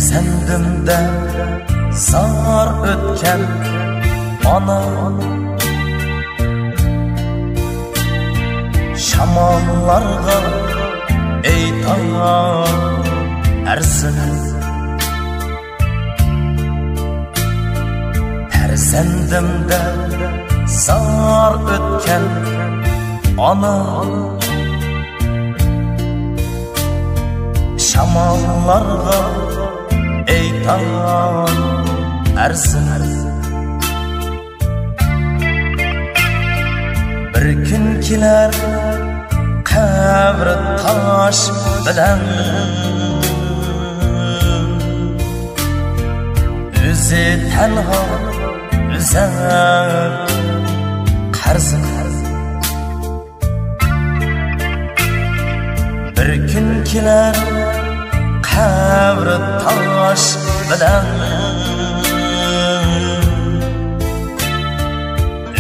Farzandimda zor o'tgan ona, shamollarga aytar arsin. Farzandimda zor o'tgan ona, shamollarga aytar arsin. Bir kun kelar qabri tosh bilan, o'zi tanho uzar qarzin. Bir kun kelar qabri tosh bilan,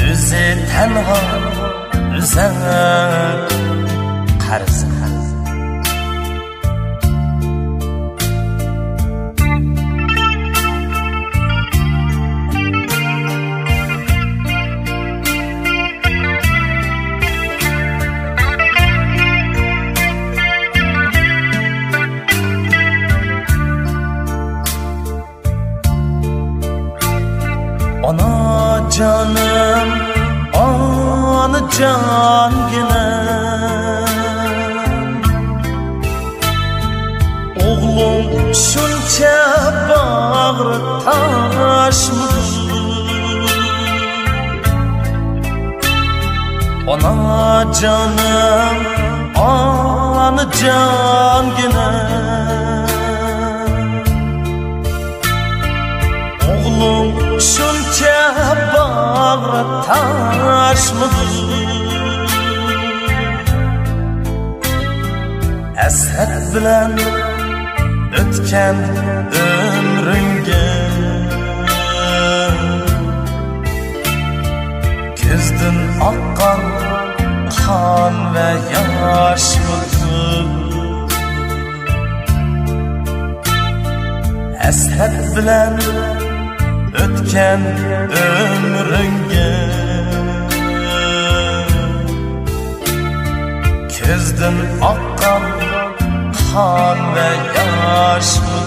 o'zi tanho uzar qarzin. Ana canım, ana cangina, oğlum şuncha bağrı taşmıdır. Ana canım, ana cangina, oğlum şuncha bağrı taşmıdır. Eshet bilen ötken ömrünge, ko'zdan oqqan qon ve yoshmidir. Eshet bilen ötken ömrünge, ko'zdan oqqan qon ve yoshmidir.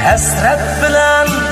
hasrat bilan